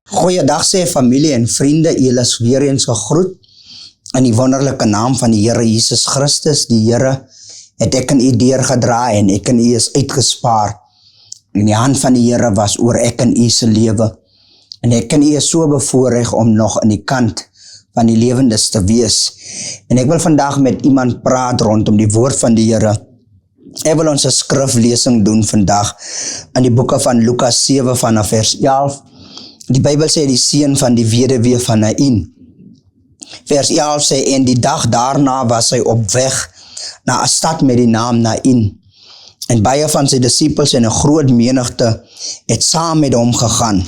Goeiedag sê familie en vriende, julle is weer eens gegroet in die wonderlike naam van die Here Jesus Christus. Die Here het ek in u deurgedra en ek in u is uitgespaar. En die hand van die Here was oor ek in u se lewe. En ek in u is so bevoorreg om nog in die kant van die lewendes te wees. En ek wil vandag met iemand praat rondom die woord van die Here. Ek wil ons 'n skriflesing doen vandag in die boeke van Lukas 7 vanaf vers 11. Die Bybel sê die seun van die weduwee van Nain. Vers 11 sê, en die dag daarna was hy op weg na 'n stad met die naam Nain. En baie van sy disippels en 'n groot menigte het saam met hom gegaan.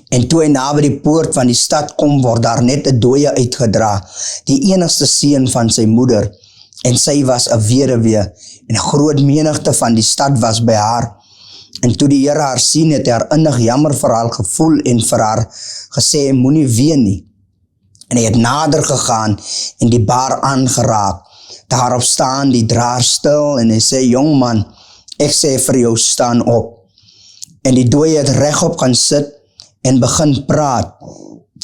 En toe hy naby die poort van die stad kom, word daar net 'n dooie uitgedra, die enigste seun van sy moeder. En sy was 'n weduwee, en 'n groot menigte van die stad was by haar. En toe die Here haar sien, het hy haar innig jammer vir haar gevoel en vir haar gesê, moenie ween nie. En hy het nader gegaan en die baar aangeraak. Daarop staan die draer stil en hy sê, jong man, ek sê vir jou, staan op. En die dooie het regop gaan sit en begin praat.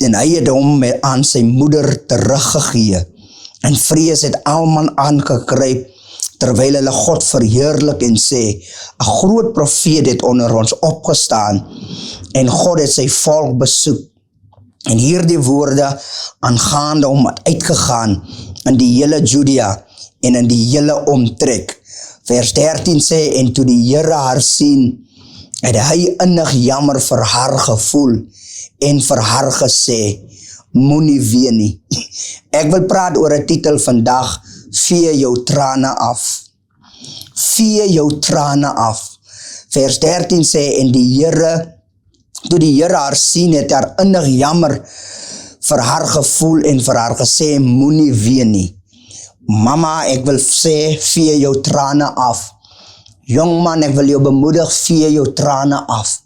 En hy het hom aan sy moeder teruggegee. En vrees het almal aangekruip, terwyl hulle God verheerlik en sê, 'n groot profeet het onder ons opgestaan en God het sy volk besoek. En hierdie woorde aangaande hom het uitgegaan in die hele Judea en in die hele omtrek. Vers 13 sê, en toe die Here haar sien, het hy innig jammer vir haar gevoel en vir haar gesê, moenie ween nie. Ek wil praat oor 'n titel vandag, vee jou trane af. Vee jou trane af. Vers 13 sê, en toe die Here haar sien, het haar innig jammer vir haar gevoel en vir haar gesê, moenie ween nie. Mama, ek wil sê, vee jou trane af. Jong man, ek wil jou bemoedig, vee jou trane af.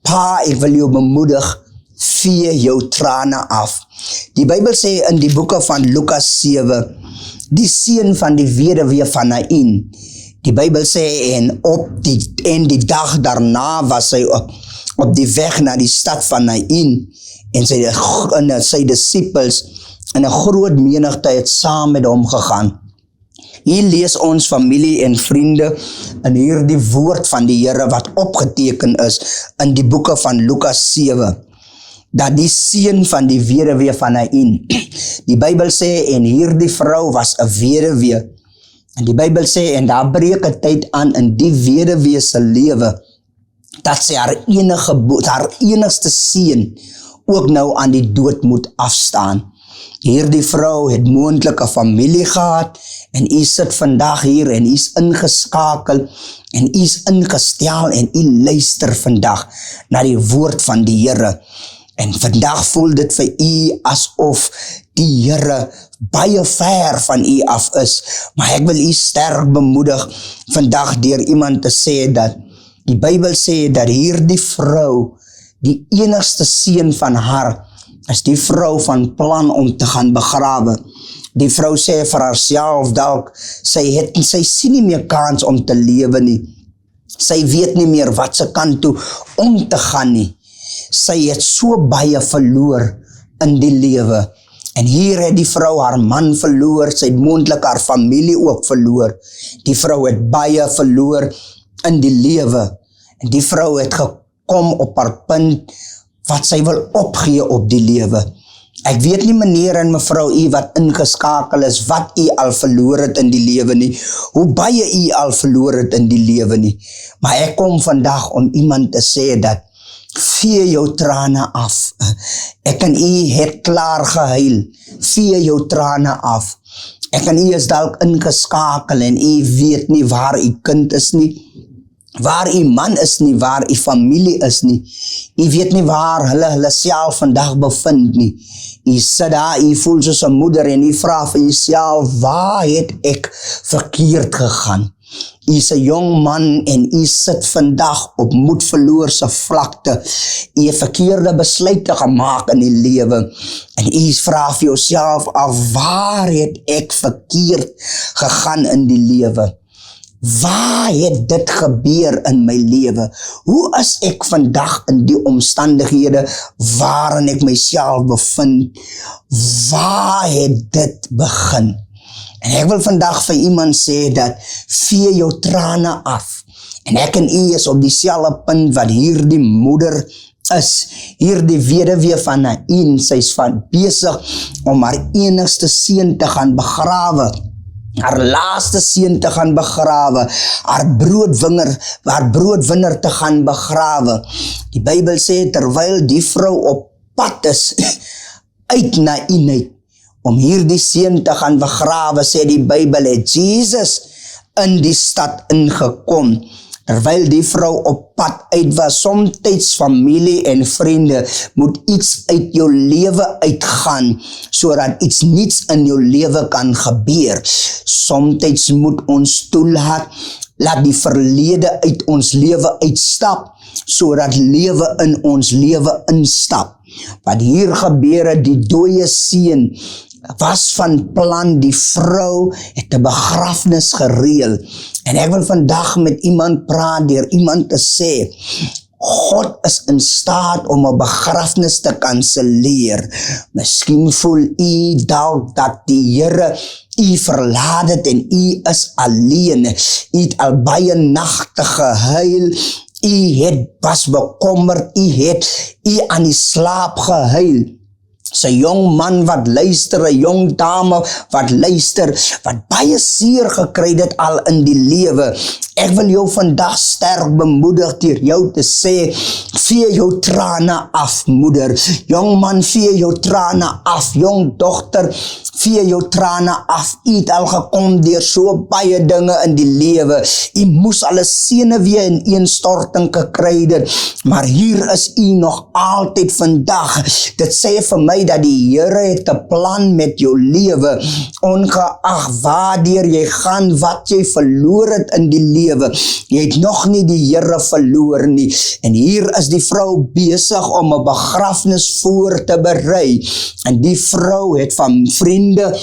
Pa, ek wil jou bemoedig, vee jou trane af. Die Bybel sê in die boeke van Lukas 7, die seun van die weduwee van Nain. Die Bybel sê, en die dag daarna was hy op die weg na die stad van Nain, en sy disippels en 'n groot menigte het saam met hom gegaan. Hier lees ons familie en vriende in hierdie woord van die Here wat opgeteken is in die boeke van Lukas 7. Dat die seun van die weduwee van Nain, die Bybel sê, en hierdie vrou was 'n weduwee, en die Bybel sê, en daar breek 'n tyd aan in die weduwee se lewe, dat sy haar enigste seun ook nou aan die dood moet afstaan. Hierdie vrou het moontlik 'n familie gehad, en u sit vandag hier, en u is ingeskakel, en u is ingestel, en u luister vandag na die woord van die Here. En vandag voel dit vir u asof die Here baie ver van u af is. Maar ek wil u sterk bemoedig vandag deur iemand te sê dat die Bybel sê dat hierdie vrou, die enigste seun van haar, is die vrou van plan om te gaan begrawe. Die vrou sê vir haarself dalk, sy sien nie meer kans om te lewe nie. Sy weet nie meer wat sy kant toe om te gaan nie. Sy het so baie verloor in die lewe. En hier het die vrou haar man verloor, sy het moontlik haar familie ook verloor. Die vrou het baie verloor in die lewe. En die vrou het gekom op haar punt wat sy wil opgee op die lewe. Ek weet nie meneer en mevrou u wat ingeskakel is, wat u al verloor het in die lewe nie, hoe baie u al verloor het in die lewe nie. Maar ek kom vandag om iemand te sê dat vee jou trane af. Ek en u het klaar gehuil. Vee jou trane af. Ek en u is dalk ingeskakel en u weet nie waar u kind is nie, waar u man is nie, waar u familie is nie. U weet nie waar hulle self vandag bevind nie. U sit daar, u voel soos 'n moeder en u vra vir jouself, waar het ek verkeerd gegaan? U is 'n jong man en u sit vandag op moedverloorse vlakte. U het verkeerde besluite gemaak in die lewe. En u vra vir jouself af, waar het ek verkeerd gegaan in die lewe? Waar het dit gebeur in my lewe? Hoe is ek vandag in die omstandighede waarin ek myself bevind? Waar het dit begin? En ek wil vandag vir iemand sê dat vee jou trane af. En ek en u is op dieselfde punt wat hierdie moeder is, hierdie weduwee van Nain, sy is van besig om haar enigste seun te gaan begrawe, haar laaste seun te gaan begrawe, haar broodwinner te gaan begrawe. Die Bybel sê, terwyl die vrou op pad is, uit Nain uit, om hierdie seun te gaan begrawe, sê die Bybel, het Jesus in die stad ingekom. Terwyl die vrou op pad uit was, somtyds familie en vriende, moet iets uit jou lewe uitgaan, sodat iets niets in jou lewe kan gebeur. Somtyds moet ons toelaat, laat die verlede uit ons lewe uitstap, sodat lewe in ons lewe instap. Wat hier gebeur het, die dooie seun, was van plan, die vrou het 'n begrafnis gereël. En ek wil vandag met iemand praat, deur iemand te sê, God is in staat om 'n begrafnis te kanselleer. Miskien voel u dalk dat die Here u verlaat het en u is alleen. U het al baie nagte gehuil. U was bekommerd. U aan die slaap gehuil. Sy jong man wat luister, 'n jong dame wat luister, wat baie seer gekry het al in die lewe. Ek wil jou vandag sterk bemoedig deur jou te sê, vee jou trane af, moeder. Jong man, vee jou trane af. Jong dogter, vee jou trane af. U het al gekom deur so baie dinge in die lewe. U moes al 'n senuwee in ineenstorting gekry het, maar hier is u nog altyd vandag. Dit sê vir my dat die Here het 'n plan met jou lewe, ongeag waardeur jy gaan, wat jy verloor het in die lewe. Jy het nog nie die Here verloor nie. En hier is die vrou besig om 'n begrafnis voor te berei. En die vrou het van vriende,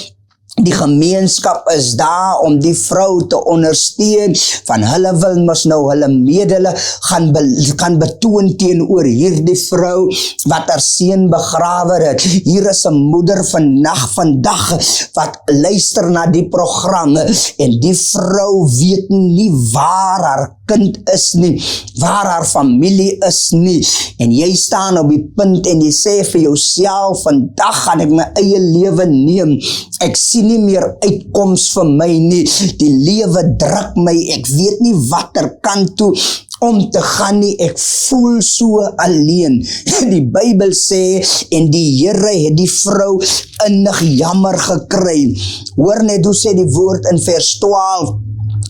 die gemeenskap is daar om die vrou te ondersteun, van hulle wil mos nou hulle medele gaan betoon teenoor hierdie vrou wat haar seun begrawe het. Hier is 'n moeder vandag wat luister na die programme en die vrou weet nie waar haar kind is nie, waar haar familie is nie, en jy staan op die punt en jy sê vir jouself, vandag gaan ek my eie lewe neem, ek sien nie meer uitkoms vir my nie, die lewe druk my, ek weet nie watter kant toe om te gaan nie, ek voel so alleen. Die Bybel sê, en die Here het die vrou innig jammer gekry. Hoor net hoe sê die woord in vers 12,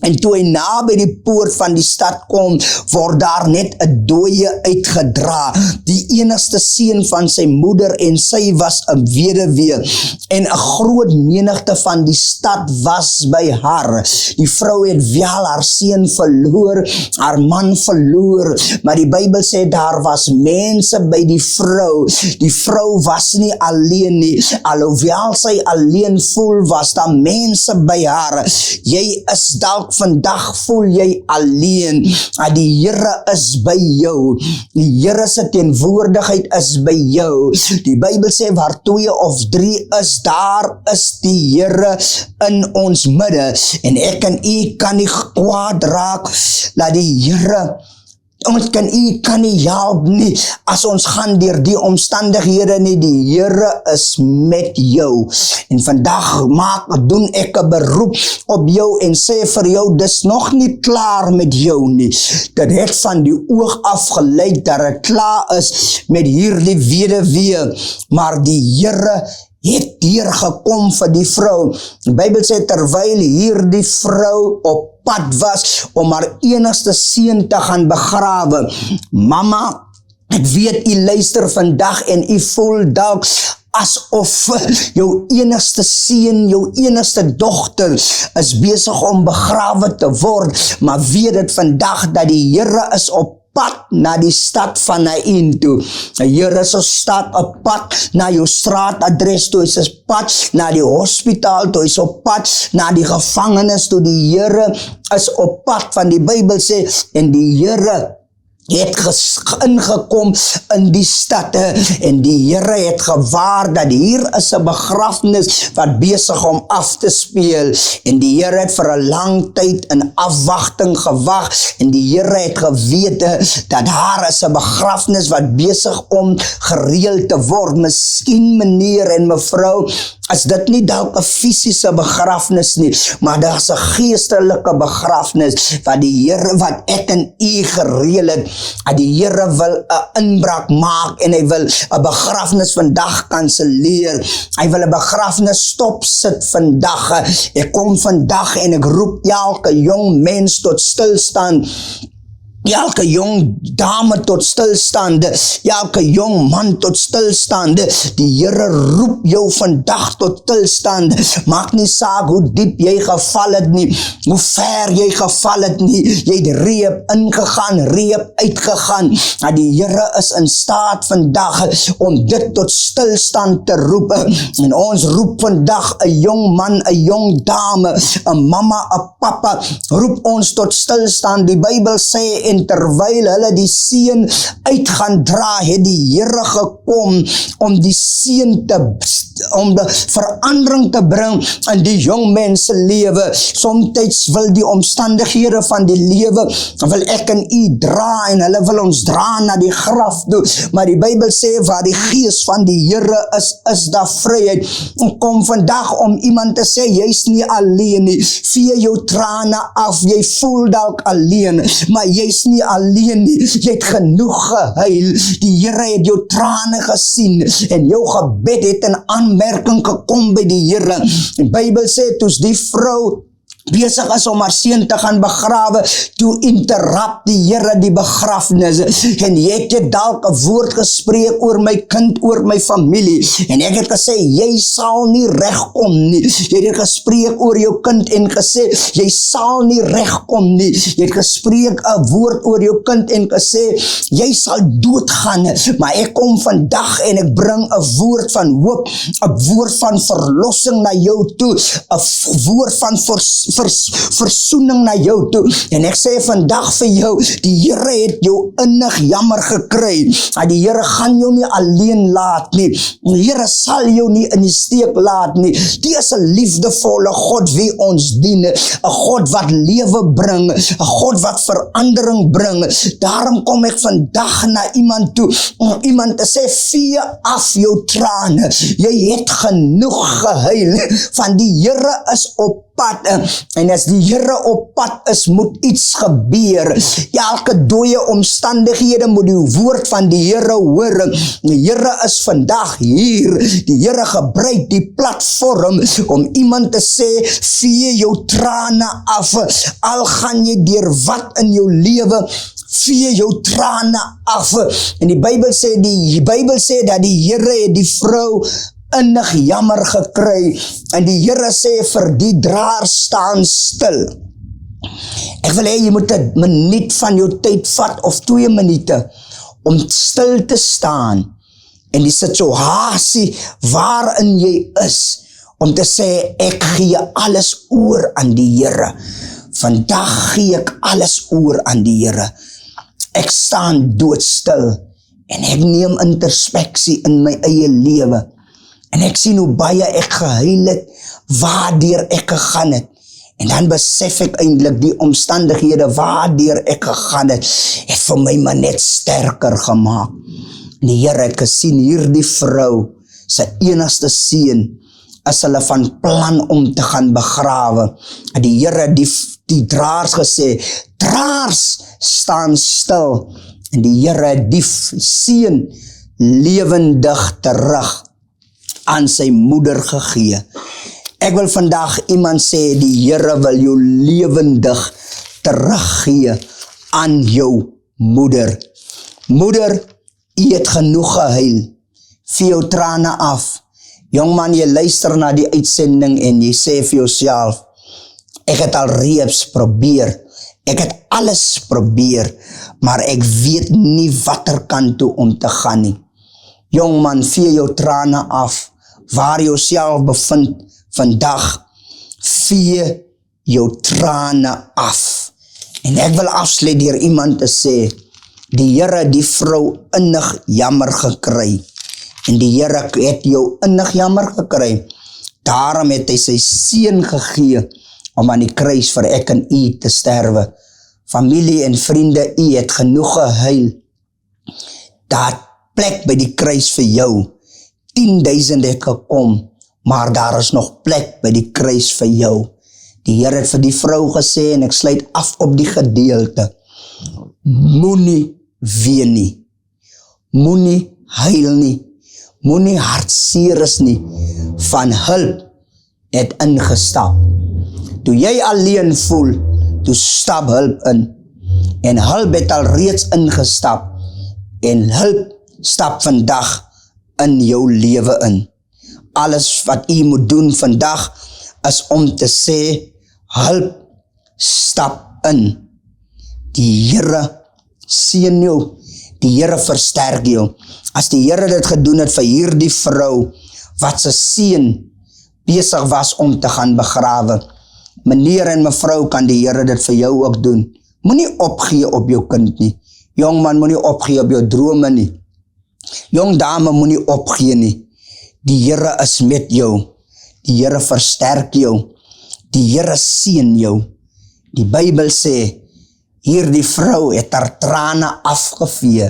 en toe hy naby die poort van die stad kom, word daar net 'n dooie uitgedra, die enigste seun van sy moeder, en sy was 'n weduwee, en 'n groot menigte van die stad was by haar. Die vrou het wel haar seun verloor, haar man verloor, maar die Bybel sê daar was mense by die vrou. Die vrou was nie alleen nie, alhoewel sy alleen voel, was daar mense by haar. Jy is dalk vandag voel jy alleen, die Here is by jou, die Here se teenwoordigheid is by jou. Die Bybel sê waar 2 of 3 is, daar is die Here in ons midde, en ek en u kan nie kwaad raak, laat die Here, ons kan nie help nie, as ons gaan deur die omstandighede nie, die Here is met jou. En vandag doen ek 'n beroep op jou en sê vir jou, dis nog nie klaar met jou nie. Dit het van die oog afgelyk dat dit klaar is met hierdie weduwee, maar die Here het deurgekom vir die vrou. Die Bybel sê, terwyl hierdie vrou op pad was om haar enigste seun te gaan begrawe. Mama, ek weet u luister vandag en u voel dalk asof jou enigste seun, jou enigste dogter is besig om begrawe te word, maar weet dit vandag dat die Here is op pad na die stad van Nain toe. Die Here se stad op pad na jou straatadres toe, is 'n pad na die hospitaal toe, is op pad na die gevangenis toe. Die Here is op pad, van die Bybel sê, en die Here het ingekom in die stad en die Here het gewaar dat hier is 'n begrafnis wat besig om af te speel, en die Here het vir 'n lang tyd in afwagting gewag, en die Here het geweet dat daar is 'n begrafnis wat besig om gereël te word. Miskien meneer en mevrou, is dit nie dalk 'n fisiese begrafnis nie, maar daar's 'n geestelike begrafnis wat die Here, wat ek en u gereël het. Die Here wil 'n inbraak maak en hy wil 'n begrafnis vandag kanselleer. Hy wil 'n begrafnis stopsit vandag. Ek kom vandag en ek roep elke jong mens tot stilstand. Elke jong dame tot stilstand, elke jong man tot stilstand. Die Here roep jou vandag tot stilstand. Maak nie saak hoe diep jy geval het nie, hoe ver jy geval het nie. Jy het reep ingegaan, reep uitgegaan. Maar die Here is in staat vandag om dit tot stilstand te roep. En ons roep vandag 'n jong man, 'n jong dame, 'n mamma, 'n papa, roep ons tot stilstand. Die Bybel sê, en terwyl hulle die seën uit gaan dra, het die Here gekom om die seën om de verandering te bring in die jong mense lewe. Somtyds wil die omstandighede van die lewe, wil ek en u dra, en hulle wil ons dra na die graf toe. Maar die Bybel sê, waar die gees van die Here is daar vryheid. En kom vandag om iemand te sê, jy's nie alleen nie. Vee jou trane af, jy voel dalk alleen, maar jy's nie alleen nie. Jy het genoeg gehuil. Die Here het jou trane gesien en jou gebed het in aanmerking gekom by die Here. Die Bybel sê, toes die vrou besig is om haar seun te gaan begrawe, toe interrupt die Here die begrafnis, en jy het dalk 'n woord gespreek oor my kind, oor my familie, en ek het gesê, jy sal nie regkom nie. Jy het gespreek oor jou kind en gesê, jy sal nie regkom nie. Jy het gespreek 'n woord oor jou kind en gesê, jy sal doodgaan, maar ek kom vandag en ek bring 'n woord van hoop, 'n woord van verlossing na jou toe, 'n woord van versoening na jou toe. En ek sê vandag vir jou, die Here het jou innig jammer gekry. Die Here gaan jou nie alleen laat nie. Die Here sal jou nie in die steek laat nie. Die is 'n liefdevolle God wie ons dien, 'n God wat lewe bring, 'n God wat verandering bring. Daarom kom ek vandag na iemand toe, om iemand te sê, vee af jou trane. Jy het genoeg gehuil, van die Here is op pad, en as die Here op pad is, moet iets gebeur. Elke dooie omstandighede moet die woord van die Here hoor. Die Here is vandag hier. Die Here gebruik die platform om iemand te sê, vee jou trane af. Al gaan jy deur wat in jou lewe, vee jou trane af. En die Bybel sê dat die Here het die vrou innig jammer gekry, en die Here sê vir die draer, staan stil. Ek wil hê jy moet 'n minuut van jou tyd vat, of 2 minute, om stil te staan in die situasie waarin jy is, om te sê, ek gee alles oor aan die Here. Vandag gee ek alles oor aan die Here. Ek staan doodstil, en ek neem introspeksie in my eie lewe. En ek sien hoe baie ek gehuil het, waardeur ek gegaan het. En dan besef ek eintlik die omstandighede waardeur ek gegaan het vir my maar net sterker gemaak. En die Here het gesien, hierdie vrou, sy enigste seun, is hulle van plan om te gaan begrawe. En die Here die draers gesê, draers, staan stil. En die Here die seun lewendig terug aan sy moeder gegee. Ek wil vandag iemand sê, die Here wil jou lewendig teruggee aan jou moeder. Moeder, jy het genoeg gehuil, vee jou trane af. Jongman, jy luister na die uitsending en jy sê vir jouself, ek het al reeds probeer, Ek het alles probeer, maar ek weet nie watter kant toe om te gaan nie. Jong man, vee jou trane af, waar jy jouself bevind vandag, vee jou trane af. En ek wil afsluit deur iemand te sê, die Here het die vrou innig jammer gekry, en die Here het jou innig jammer gekry, daarom het hy sy seun gegee, om aan die kruis vir ek en u te sterwe. Familie en vriende, u het genoeg gehuil. Daar plek by die kruis vir jou. 10.000 het gekom, maar daar is nog plek by die kruis vir jou. Die Here het vir die vrou gesê, en ek sluit af op die gedeelte, moenie ween nie, moenie huil nie, moenie hartseer is nie, van hulp het ingestap. Toe jy alleen voel, toe stap hulp in, en hulp het al reeds ingestap, en hulp stap vandag in jou lewe in. Alles wat u moet doen vandag, is om te sê, hulp stap in. Die Here seën jou, die Here versterk jou. As die Here dit gedoen het vir hierdie vrou, wat sy seun besig was om te gaan begrawe, meneer en mevrou, kan die Here dit vir jou ook doen. Moenie opgee op jou kind nie. Jong man, moenie opgee op jou drome nie. Jong dame, moenie opgee nie. Die Here is met jou. Die Here versterk jou. Die Here seën jou. Die Bybel sê, hierdie vrou het haar trane afgevee.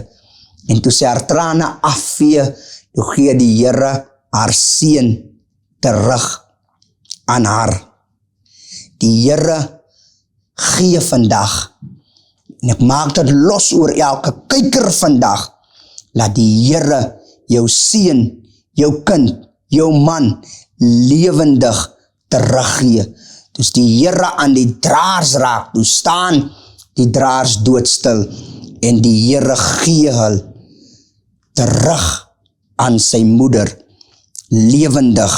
En toe sy haar trane afvee, toe gee die Here haar seën terug aan haar. Die Here gee vandag, en ek maak dit los oor elke kyker vandag, laat die Here jou seun, jou kind, jou man, lewendig teruggee. Dus die Here aan die draers raak, toe staan die draers doodstil, en die Here gee hul terug aan sy moeder, lewendig.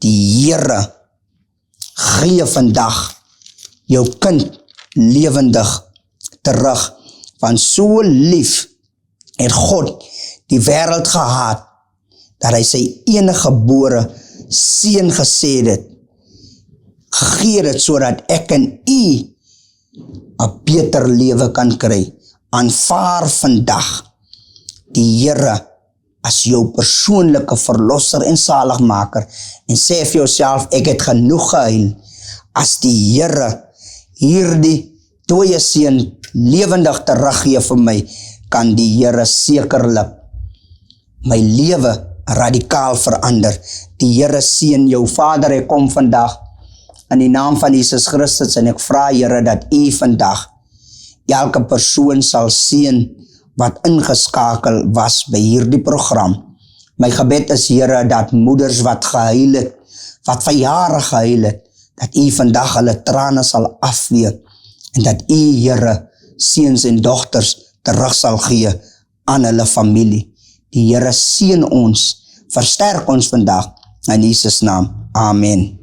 Die Here gee vandag jou kind lewendig terug, want so lief het God die wêreld gehaat, dat hy sy enige gebore seun gesê het, gegee het, sodat ek en u 'n beter lewe kan kry. Aanvaar vandag die Here as jou persoonlike verlosser en zaligmaker, en sê vir jouself, ek het genoeg gehuil. As die Here hierdie dooie seun lewendig teruggee vir my, kan die Here sekerlik my lewe radikaal verander. Die Here seën jou. Vader, ek kom vandag in die naam van Jesus Christus, en ek vra, Here, dat u vandag elke persoon sal seën wat ingeskakel was by hierdie program. My gebed is, Here, dat moeders wat gehuil het, wat vir jare gehuil het, dat u vandag hulle trane sal afvee, en dat u, Here, seuns en dogters terug sal gee aan hulle familie. Die Here seën ons, versterk ons vandag, in Jesus naam. Amen.